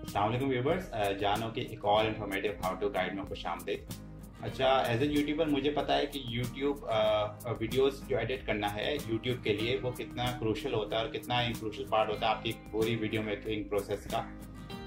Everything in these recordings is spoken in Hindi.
अस्सलाम वालेकुम व्यूवर्स, जानो कि एक और इन्फॉर्मेटिव हाउ टू गाइड में खुश आमदीद। अच्छा, एज ए यूट्यूबर मुझे पता है कि यूट्यूब वीडियोस जो एडिट करना है यूट्यूब के लिए वो कितना क्रूशल होता है और कितना क्रूशल पार्ट होता है आपकी पूरी वीडियो मेकिंग प्रोसेस का।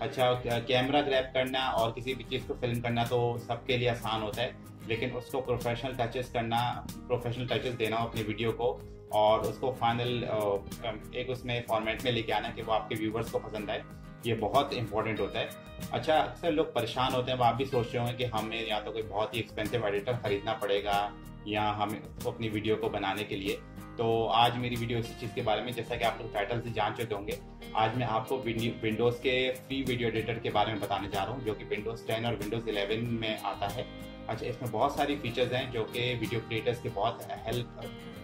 अच्छा, कैमरा ग्रैब करना और किसी भी चीज़ को फिल्म करना तो सबके लिए आसान होता है, लेकिन उसको प्रोफेशनल टचेस देना अपनी वीडियो को और उसको फाइनल एक उसमें फॉर्मेट में लेके आना कि वो आपके व्यूवर्स को पसंद आए, ये बहुत इंपॉर्टेंट होता है। अच्छा, अक्सर लोग परेशान होते हैं, वो आप भी सोच रहे होंगे कि हमें या तो कोई बहुत ही एक्सपेंसिव एडिटर खरीदना पड़ेगा या हमें अपनी वीडियो को बनाने के लिए। तो आज मेरी वीडियो इसी चीज़ के बारे में, जैसा कि आप लोग टाइटल से जान चुके होंगे, आज मैं आपको विंडोज़ के फ्री वीडियो एडिटर के बारे में बताने जा रहा हूँ, जो कि विंडोज़ 10 और विंडोज़ 11 में आता है। अच्छा, इसमें बहुत सारी फीचर्स हैं जो कि वीडियो क्रिएटर्स के बहुत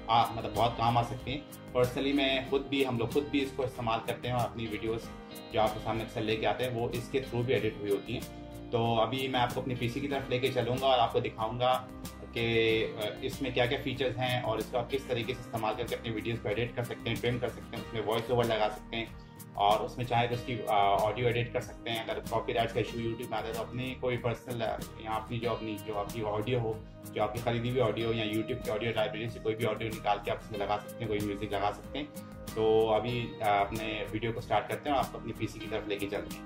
मतलब बहुत काम आ सकते हैं। पर्सनली हम लोग खुद भी इसको इस्तेमाल करते हैं और अपनी वीडियोस जो आपके सामने अक्सर लेके आते हैं वो इसके थ्रू भी एडिट हुई होती हैं। तो अभी मैं आपको अपनी पीसी की तरफ लेके चलूँगा और आपको दिखाऊंगा कि इसमें क्या क्या फीचर्स हैं और इसको आप किस तरीके से इस्तेमाल करके अपनी वीडियोस को एडिट कर सकते हैं, ट्रिम कर सकते हैं, उसमें वॉइस ओवर लगा सकते हैं और उसमें चाहे तो उसकी ऑडियो एडिट कर सकते हैं। अगर कॉपीराइट का इशू यूट्यूब में आता है तो अपनी कोई पर्सनल या अपनी जो आपकी ऑडियो हो, जो आपकी खरीदी हुई ऑडियो या यूट्यूब की ऑडियो लाइब्रेरी से कोई भी ऑडियो निकाल के आप उसमें लगा सकते हैं, कोई म्यूज़िक लगा सकते हैं। तो अभी अपने वीडियो को स्टार्ट करते हैं और आपको अपनी पीसी की तरफ लेके चलते हैं।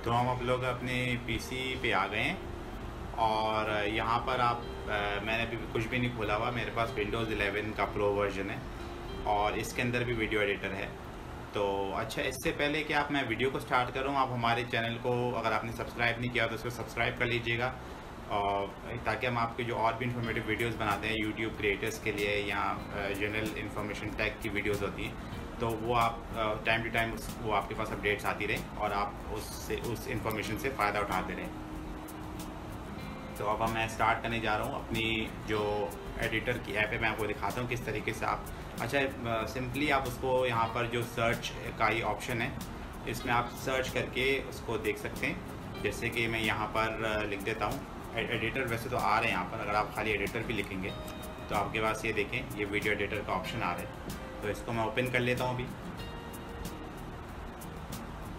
तो हम आप लोग अपने पीसी पे आ गए हैं और यहाँ पर मैंने अभी कुछ भी नहीं खोला हुआ, मेरे पास विंडोज़ 11 का प्रो वर्जन है और इसके अंदर भी वीडियो एडिटर है। तो अच्छा, इससे पहले कि मैं वीडियो को स्टार्ट करूं, आप हमारे चैनल को अगर आपने सब्सक्राइब नहीं किया तो उसको सब्सक्राइब कर लीजिएगा, और ताकि हम आपके जो और भी इंफॉर्मेटिव वीडियोस बनाते हैं यूट्यूब क्रिएटर्स के लिए या जनरल इंफॉर्मेशन टैग की वीडियोस होती हैं, तो वो आप टाइम टू टाइम वो आपके पास अपडेट्स आती रहें और आप उस इंफॉर्मेशन से फ़ायदा उठाते रहें। तो अब मैं स्टार्ट करने जा रहा हूँ अपनी जो एडिटर की ऐप है, मैं आपको दिखाता हूँ किस तरीके से आप सिंपली आप उसको यहाँ पर जो सर्च का ये ऑप्शन है, इसमें आप सर्च करके उसको देख सकते हैं। जैसे कि मैं यहाँ पर लिख देता हूँ एडिटर, वैसे तो आ रहे हैं यहाँ पर, अगर आप खाली एडिटर भी लिखेंगे तो आपके पास ये देखें ये वीडियो एडिटर का ऑप्शन आ रहा है। तो इसको मैं ओपन कर लेता हूँ अभी,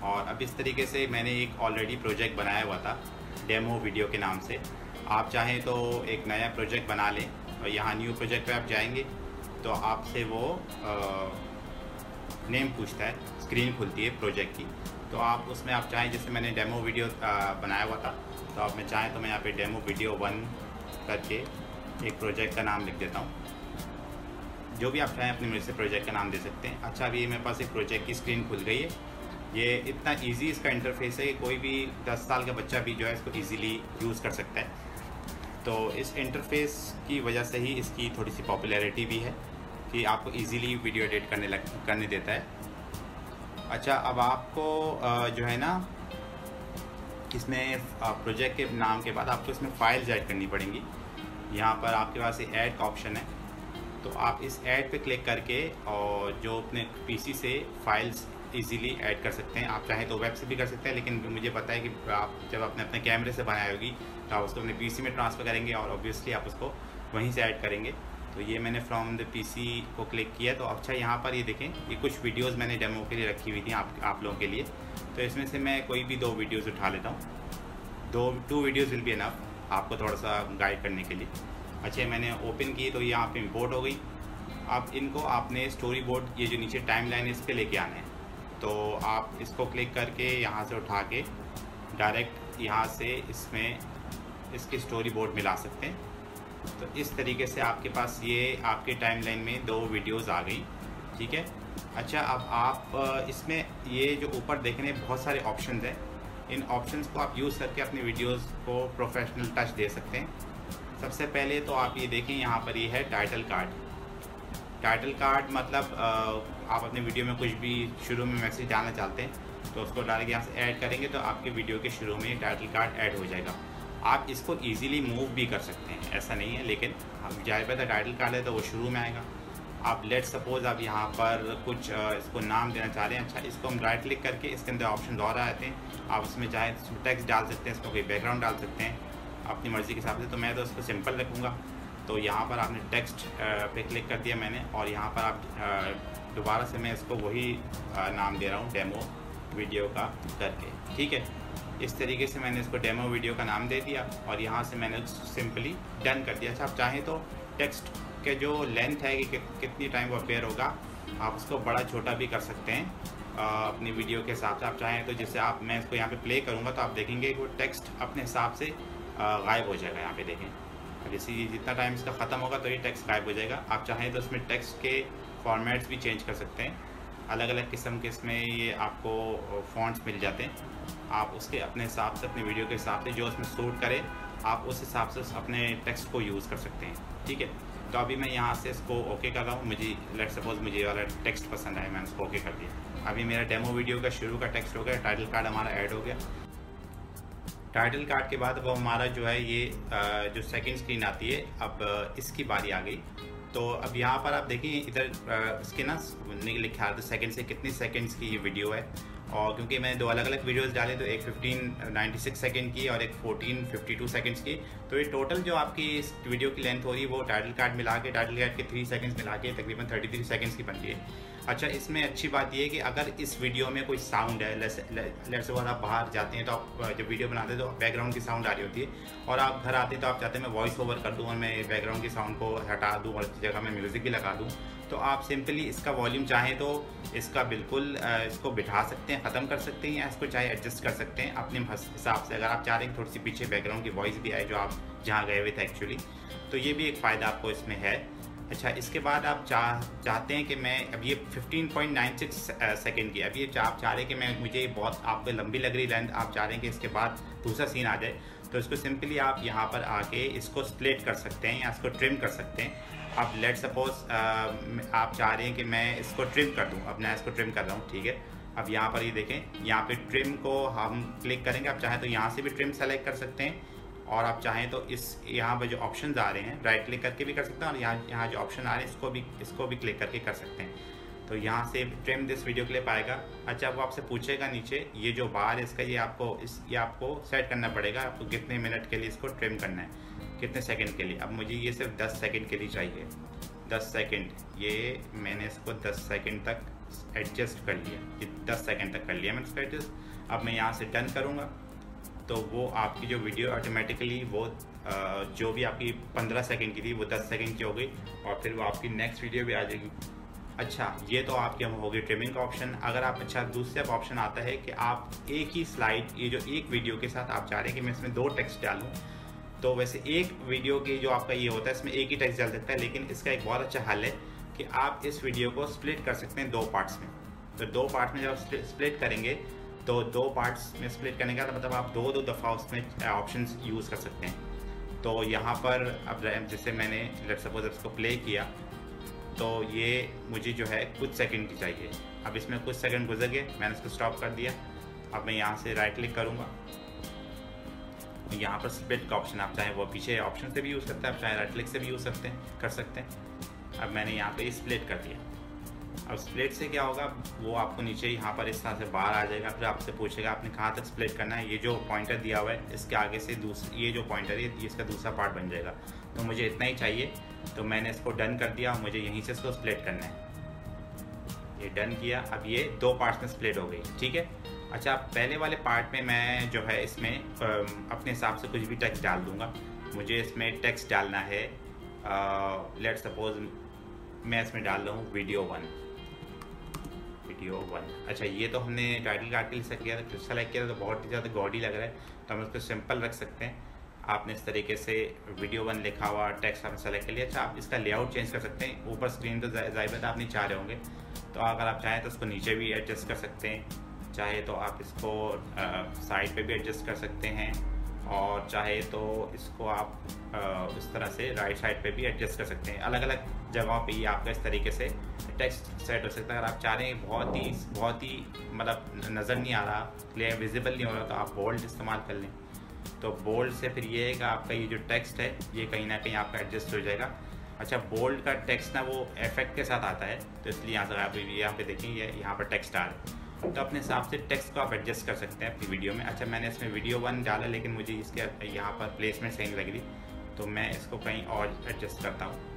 और अब इस तरीके से मैंने एक ऑलरेडी प्रोजेक्ट बनाया हुआ था डेमो वीडियो के नाम से। आप चाहें तो एक नया प्रोजेक्ट बना लें और यहाँ न्यू प्रोजेक्ट पे आप जाएंगे तो आपसे वो नेम पूछता है, स्क्रीन खुलती है प्रोजेक्ट की। तो आप उसमें आप चाहें, जैसे मैंने डेमो वीडियो बनाया हुआ था, तो आप मैं चाहें तो मैं यहाँ पे डेमो वीडियो 1 करके एक प्रोजेक्ट का नाम लिख देता हूँ। जो भी आप चाहें अपनी मर्जी से प्रोजेक्ट का नाम दे सकते हैं। अच्छा, अभी मेरे पास एक प्रोजेक्ट की स्क्रीन खुल गई है। ये इतना ईजी इसका इंटरफेस है कि कोई भी 10 साल का बच्चा भी जो है इसको ईजीली यूज़ कर सकता है। तो इस इंटरफेस की वजह से ही इसकी थोड़ी सी पॉपुलैरिटी भी है कि आपको इजीली वीडियो एडिट करने देता है। अच्छा, अब आपको जो है ना, इसमें प्रोजेक्ट के नाम के बाद आपको इसमें फाइल्स ऐड करनी पड़ेंगी। यहाँ पर आपके पास ये ऐड का ऑप्शन है, तो आप इस ऐड पे क्लिक करके और जो अपने पीसी से फाइल्स इजीली ऐड कर सकते हैं। आप चाहें तो वेब से भी कर सकते हैं, लेकिन मुझे पता है कि आप जब अपने कैमरे से बनाई होगी तो आप उसको अपने पीसी में ट्रांसफ़र करेंगे और ऑब्वियसली आप उसको वहीं से ऐड करेंगे। तो ये मैंने फ्रॉम द पीसी को क्लिक किया। तो अच्छा, यहाँ पर ये देखें, ये कुछ वीडियोज़ मैंने डेमो के लिए रखी हुई थी आप लोगों के लिए। तो इसमें से मैं कोई भी 2 वीडियोज़ उठा लेता हूँ। 2 वीडियोज़ विल बी इनफ आपको थोड़ा सा गाइड करने के लिए। अच्छा, मैंने ओपन की तो ये यहाँ पे इंपोर्ट हो गई। अब इनको आपने स्टोरी बोर्ड, ये जो नीचे टाइम लाइन है, इस पर लेके आना है। तो आप इसको क्लिक करके यहाँ से उठा के डायरेक्ट यहाँ से इसमें इसकी स्टोरी बोर्ड मिला सकते हैं। तो इस तरीके से आपके पास ये आपके टाइमलाइन में 2 वीडियोस आ गई, ठीक है। अच्छा, अब आप इसमें ये जो ऊपर देख रहे हैं बहुत सारे ऑप्शंस हैं, इन ऑप्शंस को आप यूज़ करके अपनी वीडियोस को प्रोफेशनल टच दे सकते हैं। सबसे पहले तो आप ये देखें, यहाँ पर ये है टाइटल कार्ड। टाइटल कार्ड मतलब आप अपने वीडियो में कुछ भी शुरू में मैसेज डालना चाहते हैं तो उसको डाल के यहाँ से ऐड करेंगे तो आपके वीडियो के शुरू में टाइटल कार्ड ऐड हो जाएगा। आप इसको इजीली मूव भी कर सकते हैं, ऐसा नहीं है, लेकिन हम जाहिर बात है टाइटल कार्ड है तो वो शुरू में आएगा। आप लेट सपोज आप यहाँ पर कुछ इसको नाम देना चाह रहे हैं। अच्छा, इसको हम राइट क्लिक करके इसके अंदर ऑप्शन और आते हैं, आप उसमें चाहे टेक्स्ट डाल सकते हैं, इसमें कोई बैकग्राउंड डाल सकते हैं अपनी मर्ज़ी के हिसाब से। तो मैं तो इसको सिंपल रखूँगा। तो यहाँ पर आपने टेक्स्ट पे क्लिक कर दिया मैंने, और यहाँ पर आप दोबारा से मैं इसको वही नाम दे रहा हूँ, डेमो वीडियो का करके। ठीक है, इस तरीके से मैंने इसको डेमो वीडियो का नाम दे दिया और यहाँ से मैंने सिंपली डन कर दिया। अच्छा, आप चाहें तो टेक्स्ट के जो लेंथ है कि कितनी टाइम वो अपेयर होगा, आप उसको बड़ा छोटा भी कर सकते हैं अपनी वीडियो के हिसाब से। आप चाहें तो जैसे मैं इसको यहाँ पे प्ले करूँगा तो आप देखेंगे कि वो टेक्स्ट अपने हिसाब से गायब हो जाएगा। यहाँ पे देखें, जैसे जितना टाइम इसका ख़त्म होगा तो ये टेक्स्ट गायब हो जाएगा। आप चाहें तो इसमें टेक्स्ट के फॉर्मेट्स भी चेंज कर सकते हैं, अलग अलग किस्म के इसमें ये आपको फ़ॉन्ट्स मिल जाते हैं। आप उसके अपने हिसाब से, अपने वीडियो के हिसाब से जो उसमें सूट करे, आप उस हिसाब से अपने टेक्स्ट को यूज़ कर सकते हैं। ठीक है, तो अभी मैं यहाँ से इसको ओके कर रहा हूँ। मुझे लेट सपोज मुझे ये वाला टेक्स्ट पसंद आया, मैंने इसको ओके कर दिया। अभी मेरा डेमो वीडियो का शुरू का टेक्स्ट हो गया, टाइटल कार्ड हमारा ऐड हो गया। टाइटल कार्ड के बाद वो हमारा जो है ये जो सेकंड स्क्रीन आती है, अब इसकी बारी आ गई। तो अब यहाँ पर आप देखिए इधर इसके ना लिखा है सेकंड से कितनी सेकंड्स की ये वीडियो है। और क्योंकि मैंने दो अलग अलग वीडियोस डाले, तो एक 1596 सेकंड की और एक 1452 सेकंड्स की, तो ये टोटल जो आपकी इस वीडियो की लेंथ हो रही है वो टाइटल कार्ड मिला के, टाइटल कार्ड के 3 सेकंड्स मिला के तकरीबन 33 सेकंड्स की बन रही है। अच्छा, इसमें अच्छी बात ये है कि अगर इस वीडियो में कोई साउंड है, लेट्स सपोज आप बाहर जाते हैं तो आप जब वीडियो बनाते हैं तो बैकग्राउंड की साउंड आ रही होती है, और आप घर आते हैं तो आप चाहते हैं मैं वॉइस ओवर कर दूँ और मैं बैकग्राउंड की साउंड को हटा दूँ और इस जगह मैं म्यूज़िक भी लगा दूँ, तो आप सिंपली इसका वॉल्यूम चाहें तो इसका बिल्कुल इसको बिठा सकते हैं, ख़त्म कर सकते हैं, या इसको चाहे एडजस्ट कर सकते हैं अपने हिसाब से। अगर आप चाह रहे हैं थोड़ी सी पीछे बैकग्राउंड की वॉइस भी आए जो आप जहाँ गए हुए थे एक्चुअली, तो ये भी एक फ़ायदा आपको इसमें है। अच्छा, इसके बाद आप चाहते हैं कि मैं अब ये 15.96 सेकंड की, अब ये आप चाह रहे हैं कि मैं मुझे बहुत आपको लंबी लग रही लेंथ, आप चाह रहे हैं कि इसके बाद दूसरा सीन आ जाए, तो इसको सिंपली आप यहाँ पर आके इसको स्प्लिट कर सकते हैं या इसको ट्रिम कर सकते हैं। अब लेट सपोज आप चाह रहे हैं कि मैं इसको ट्रिम कर दूं, अब मैं इसको ट्रिम कर रहा हूँ। ठीक है, अब यहाँ पर ये देखें, यहाँ पे ट्रिम को हम क्लिक करेंगे। आप चाहें तो यहाँ से भी ट्रिम सेलेक्ट कर सकते हैं, और आप चाहें तो इस यहाँ पर जो ऑप्शंस आ रहे हैं राइट क्लिक करके भी कर सकते हैं, और यहाँ जो ऑप्शन आ रहे हैं इसको भी क्लिक करके कर सकते हैं। तो यहाँ से ट्रिम दिस वीडियो क्लिप आएगा। अच्छा, वो आपसे पूछेगा नीचे ये जो बार है इसका, ये आपको सेट करना पड़ेगा, आपको कितने मिनट के लिए इसको ट्रिम करना है, कितने सेकंड के लिए। अब मुझे ये सिर्फ 10 सेकंड के लिए चाहिए, 10 सेकंड, ये मैंने इसको 10 सेकंड तक एडजस्ट कर लिया, ये 10 सेकंड तक कर लिया मैंने इसको एडजस्ट। अब मैं यहाँ से डन करूँगा तो वो आपकी जो वीडियो ऑटोमेटिकली वो जो भी आपकी 15 सेकंड की थी वो 10 सेकंड की हो गई, और फिर वो आपकी नेक्स्ट वीडियो भी आ जाएगी। अच्छा, ये तो आपके हो गई ट्रिमिंग का ऑप्शन। अगर आप दूसरा ऑप्शन आता है कि आप एक ही स्लाइड, ये जो एक वीडियो के साथ आप चाह रहे हैं कि मैं इसमें 2 टेक्स्ट डालूँ, तो वैसे एक वीडियो की जो आपका ये होता है इसमें एक ही टेक्स्ट डाल सकता है, लेकिन इसका एक बहुत अच्छा हल है कि आप इस वीडियो को स्प्लिट कर सकते हैं 2 पार्ट्स में। तो 2 पार्ट्स में जब आप स्प्लिट करेंगे तो 2 पार्ट्स में स्प्लिट करने का मतलब आप 2 दफ़ा उसमें ऑप्शंस यूज़ कर सकते हैं। तो यहाँ पर अब जैसे मैंने लेट्स सपोज इसको प्ले किया, तो ये मुझे जो है कुछ सेकंड की चाहिए। अब इसमें कुछ सेकंड गुजर गए, मैंने इसको स्टॉप कर दिया। अब मैं यहाँ से राइट क्लिक करूँगा, यहाँ पर स्प्लिट का ऑप्शन, आप चाहे वो पीछे ऑप्शन से भी यूज़ करते हैं, आप चाहे राइट क्लिक से भी यूज़ कर सकते हैं। अब मैंने यहाँ पे स्प्लिट कर दिया। अब स्प्लिट से क्या होगा, वो आपको नीचे यहाँ पर इस तरह से बाहर आ जाएगा, फिर आपसे पूछेगा आपने कहाँ तक स्प्लिट करना है। ये जो पॉइंटर दिया हुआ है इसके आगे से ये जो पॉइंटर है ये इसका दूसरा पार्ट बन जाएगा। तो मुझे इतना ही चाहिए, तो मैंने इसको डन कर दिया। मुझे यहीं से इसको स्प्लिट करना है, ये डन किया। अब ये 2 पार्ट्स में स्प्लिट हो गई। ठीक है। अच्छा, पहले वाले पार्ट में मैं जो है इसमें अपने हिसाब से कुछ भी टेक्स्ट डाल दूंगा। मुझे इसमें टेक्स्ट डालना है, लेट्स सपोज मैं इसमें डाल रहा हूँ वीडियो 1। अच्छा, ये तो हमने टाइटल कार्ड के लिए सेलेक्ट किया था, तो बहुत ही ज़्यादा गॉडी लग रहा है, तो हम इसको सिंपल रख सकते हैं। आपने इस तरीके से वीडियो 1 लिखा हुआ टेक्स्ट आपने सेलेक्ट कर लिया। अच्छा, आप इसका लेआउट चेंज कर सकते हैं। ऊपर स्क्रीन तो ज़ाहिर आप नहीं चाह रहे होंगे, तो अगर आप चाहें तो इसको नीचे भी एडजस्ट कर सकते हैं, चाहे तो आप इसको साइड पे भी एडजस्ट कर सकते हैं, और चाहे तो इसको आप इस तरह से राइट साइड पे भी एडजस्ट कर सकते हैं। अलग अलग जगहों पे ये आपका इस तरीके से टेक्स्ट सेट हो सकता है। अगर आप चाह रहे हैं बहुत ही मतलब नज़र नहीं आ रहा, क्लियर विजिबल नहीं हो रहा, तो आप बोल्ड इस्तेमाल कर लें। तो बोल्ड से फिर ये है कि आपका ये जो टेक्स्ट है ये कहीं ना कहीं आपका एडजस्ट हो जाएगा। अच्छा, बोल्ड का टेक्स्ट ना वो इफेक्ट के साथ आता है, तो इसलिए यहाँ से आप यहाँ पे देखेंगे यहाँ पर टेक्स्ट आ रहा है, तो अपने हिसाब से टेक्स्ट को आप एडजस्ट कर सकते हैं अपनी वीडियो में। अच्छा, मैंने इसमें वीडियो 1 डाला, लेकिन मुझे इसके यहाँ पर प्लेसमेंट सही नहीं लग रही, तो मैं इसको कहीं और एडजस्ट करता हूँ।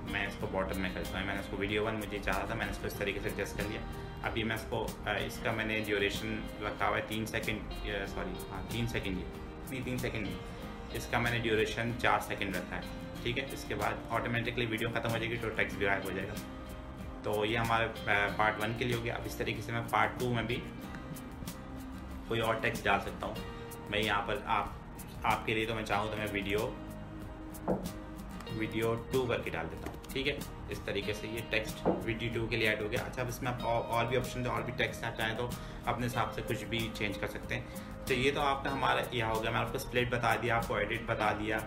मैं इसको बॉटम में करता हूँ। मैंने इसको वीडियो 1 मुझे चाहा था, मैंने इसको इस तरीके से एडजस्ट कर लिया। अभी मैं इसको इसका मैंने ड्यूरेशन रखा हुआ है 3 सेकेंड, सॉरी हाँ 3 सेकेंड, ये नहीं 3 सेकेंड नहीं, इसका मैंने ड्यूरेशन 4 सेकेंड रखा है, ठीक है। इसके बाद ऑटोमेटिकली वीडियो ख़त्म हो जाएगी तो टेक्स्ट भी गायब हो जाएगा। तो ये हमारे पार्ट 1 के लिए हो गया। अब इस तरीके से मैं पार्ट 2 में भी कोई और टेक्स्ट डाल सकता हूँ। मैं यहाँ पर आपके लिए तो मैं चाहूँ तो मैं वीडियो 2 करके डाल देता हूँ, ठीक है। इस तरीके से ये टेक्स्ट वीडियो 2 के लिए ऐड हो गया। अच्छा, अब इसमें आप और भी ऑप्शन, और भी टेक्स्ट आप चाहें तो अपने हिसाब से कुछ भी चेंज कर सकते हैं। तो ये तो आपका हमारा यह हो गया। मैं आपको स्प्लिट बता दिया, आपको एडिट बता दिया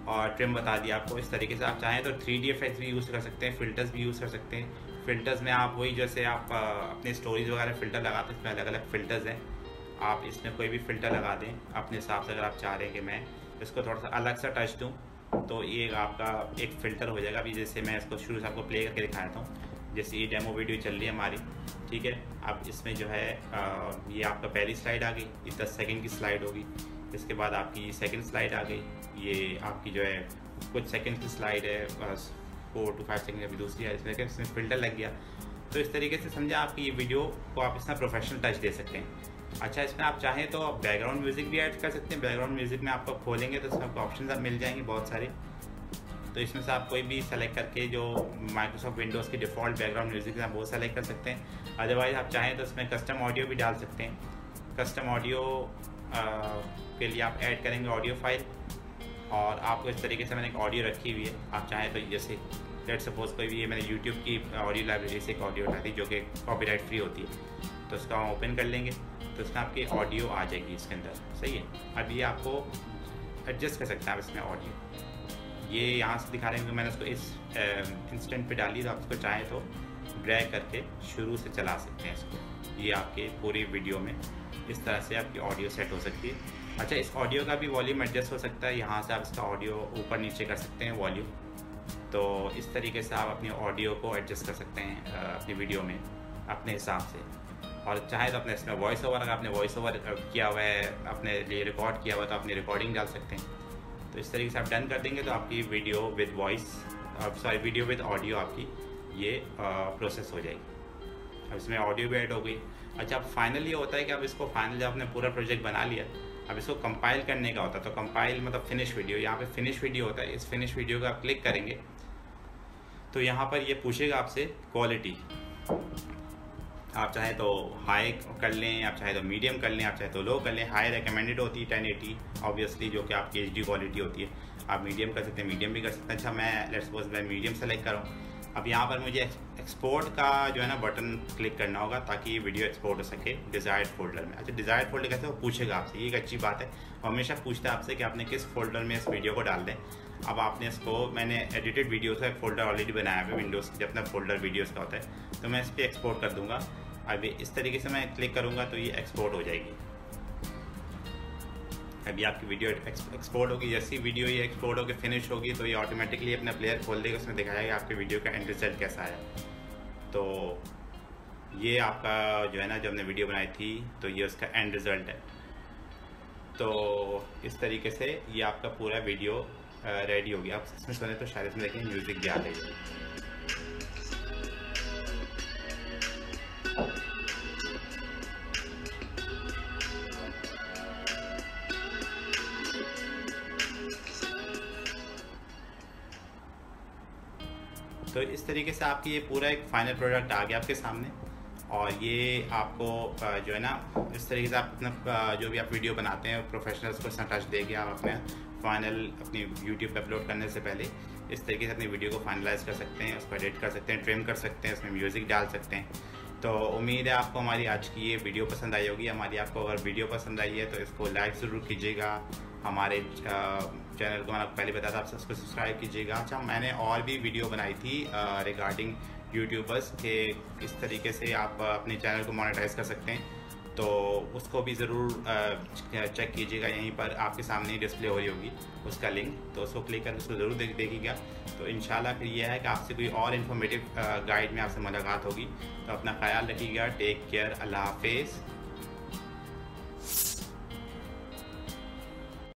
और ट्रिम बता दिया आपको। इस तरीके से आप चाहें तो 3D इफेक्ट्स भी यूज़ कर सकते हैं, फ़िल्टर्स भी यूज़ कर सकते हैं। फ़िल्टर्स में आप वही जैसे आप अपने स्टोरीज वगैरह फ़िल्टर लगाते हैं, इसमें अलग अलग फ़िल्टर्स हैं। आप इसमें कोई भी फ़िल्टर लगा दें अपने हिसाब से। अगर आप चाह रहे हैं कि मैं इसको थोड़ा सा अलग सा टच दूँ तो ये आपका एक फ़िल्टर हो जाएगा। अभी जैसे मैं इसको शुरू से आपको प्ले करके दिखाता हूँ। जैसे ये डेमो वीडियो चल रही है हमारी, ठीक है। अब इसमें जो है ये आपका पहली स्लाइड आ गई, ये 10 सेकंड की स्लाइड होगी। इसके बाद आपकी सेकंड स्लाइड आ गई, ये आपकी जो है कुछ सेकंड की स्लाइड है, बस 4 to 5 सेकंड। अभी दूसरी है, इसमें फ़िल्टर लग गया। तो इस तरीके से समझे आपकी ये वीडियो को आप इसमें प्रोफेशनल टच दे सकते हैं। अच्छा, इसमें आप चाहें तो बैकग्राउंड म्यूज़िक भी ऐड कर सकते हैं। बैकग्राउंड म्यूज़िक में आपको खोलेंगे तो इसमें आपको ऑप्शन आप मिल जाएंगे बहुत सारे। तो इसमें से आप कोई भी सेलेक्ट करके जो माइक्रोसॉफ्ट विंडोज़ की डिफ़ॉल्ट बैकग्राउंड म्यूज़िक है आप वो सेलेक्ट कर सकते हैं। अदरवाइज़ आप चाहें तो इसमें कस्टम ऑडियो भी डाल सकते हैं। कस्टम ऑडियो के लिए आप ऐड करेंगे ऑडियो फाइल, और आपको इस तरीके से मैंने एक ऑडियो रखी हुई है। आप चाहें तो जैसे लेट सपोज कोई भी, ये मैंने यूट्यूब की ऑडियो लाइब्रेरी से एक ऑडियो उठाई थी जो कि कॉपीराइट फ्री होती है, तो उसका हम ओपन कर लेंगे तो इसमें आपकी ऑडियो आ जाएगी इसके अंदर, सही है। अब ये आपको एडजस्ट कर सकते हैं आप इसमें ऑडियो। ये यहाँ से दिखा रहे हैं कि मैंने उसको इस इंस्टेंट पे डाली, तो आप उसको चाहें तो ड्रैग करके शुरू से चला सकते हैं इसको। ये आपके पूरी वीडियो में इस तरह से आपकी ऑडियो सेट हो सकती है। अच्छा, इस ऑडियो का भी वॉल्यूम एडजस्ट हो सकता है। यहाँ से आप इसका ऑडियो ऊपर नीचे कर सकते हैं वॉल्यूम। तो इस तरीके से आप अपनी ऑडियो को एडजस्ट कर सकते हैं अपनी वीडियो में अपने हिसाब से। और चाहे तो अपने इसमें वॉइस ओवर, अगर आपने वॉइस ओवर किया हुआ है, अपने लिए रिकॉर्ड किया हुआ, तो अपनी रिकॉर्डिंग डाल सकते हैं। तो इस तरीके से आप डन कर देंगे तो आपकी video with voice, sorry video with audio आपकी ये प्रोसेस हो जाएगी। अब इसमें ऑडियो भी ऐड हो गई। अच्छा, अब फाइनल ये होता है कि अब इसको फाइनल जब आपने पूरा प्रोजेक्ट बना लिया, अब इसको कंपाइल करने का होता है। तो कंपाइल मतलब फिनिश वीडियो, यहाँ पे फिनिश वीडियो होता है। इस फिनिश वीडियो का आप क्लिक करेंगे तो यहाँ पर ये पूछेगा आपसे क्वालिटी। आप चाहे तो हाई कर लें, आप चाहे तो मीडियम कर लें, आप चाहे तो लो कर लें। हाई रिकमेंडेड होती है 1080 ऑब्वियसली, जो कि आपकी HD क्वालिटी होती है। आप मीडियम कर सकते हैं, मीडियम भी कर सकते हैं। अच्छा, मैं लेट्स सपोज मैं मीडियम सेलेक्ट करूँ। अब यहाँ पर मुझे एक्सपोर्ट का जो है ना बटन क्लिक करना होगा ताकि ये वीडियो एक्सपोर्ट हो सके डिज़ायर्ड फोल्डर में। अच्छा, डिज़ायर्ड फोल्डर कैसे, वो पूछेगा आपसे, ये एक अच्छी बात है। वो हमेशा पूछता है आपसे कि आपने किस फोल्डर में इस वीडियो को डाल दें। अब आपने इसको, मैंने एडिटेड वीडियोस का एक फ़ोल्डर ऑलरेडी बनाया है विंडोज़ जब अपना फोल्डर वीडियोज़ का होता है, तो मैं इस पर एक्सपोर्ट कर दूँगा। अभी इस तरीके से मैं क्लिक करूँगा तो ये एक्सपोर्ट हो जाएगी। अभी आपकी वीडियो एक्सपोर्ट होगी। जैसी वीडियो ये एक्सपोर्ट होकर फिनिश होगी तो ये ऑटोमेटिकली अपना प्लेयर खोल देगा, उसमें दिखाएगा आपके वीडियो का एंड रिजल्ट कैसा आया। तो ये आपका जो है ना, जब हमने वीडियो बनाई थी तो ये उसका एंड रिज़ल्ट है। तो इस तरीके से ये आपका पूरा वीडियो रेडी हो गया। आप इसमें सुने तो शायद इसमें देखें म्यूज़िक भी आ रही है। तो इस तरीके से आपकी ये पूरा एक फाइनल प्रोडक्ट आ गया आपके सामने। और ये आपको जो है ना, इस तरीके से आप अपना जो भी आप वीडियो बनाते हैं प्रोफेशनल्स को इसमें टच देके आप अपने फाइनल अपनी यूट्यूब पे अपलोड करने से पहले इस तरीके से अपनी वीडियो को फाइनलाइज कर सकते हैं, उसको एडिट कर सकते हैं, ट्रिम कर सकते हैं, उसमें म्यूज़िक डाल सकते हैं। तो उम्मीद है आपको हमारी आज की ये वीडियो पसंद आई होगी। हमारी आपको अगर वीडियो पसंद आई है तो इसको लाइक ज़रूर कीजिएगा। हमारे चैनल को मैंने पहले बताया था, आप उसको सब्सक्राइब कीजिएगा। अच्छा, मैंने और भी वीडियो बनाई थी रिगार्डिंग यूट्यूबर्स के इस तरीके से आप अपने चैनल को मोनेटाइज कर सकते हैं, तो उसको भी ज़रूर चेक कीजिएगा। यहीं पर आपके सामने डिस्प्ले हो रही होगी उसका लिंक, तो उसको क्लिक करके उसको ज़रूर देखिएगा। तो इंशाल्लाह फिर यह है कि आपसे कोई और इन्फॉर्मेटिव गाइड में आपसे मुलाकात होगी। तो अपना ख्याल रखिएगा। टेक केयर, अल्लाह हाफिज़।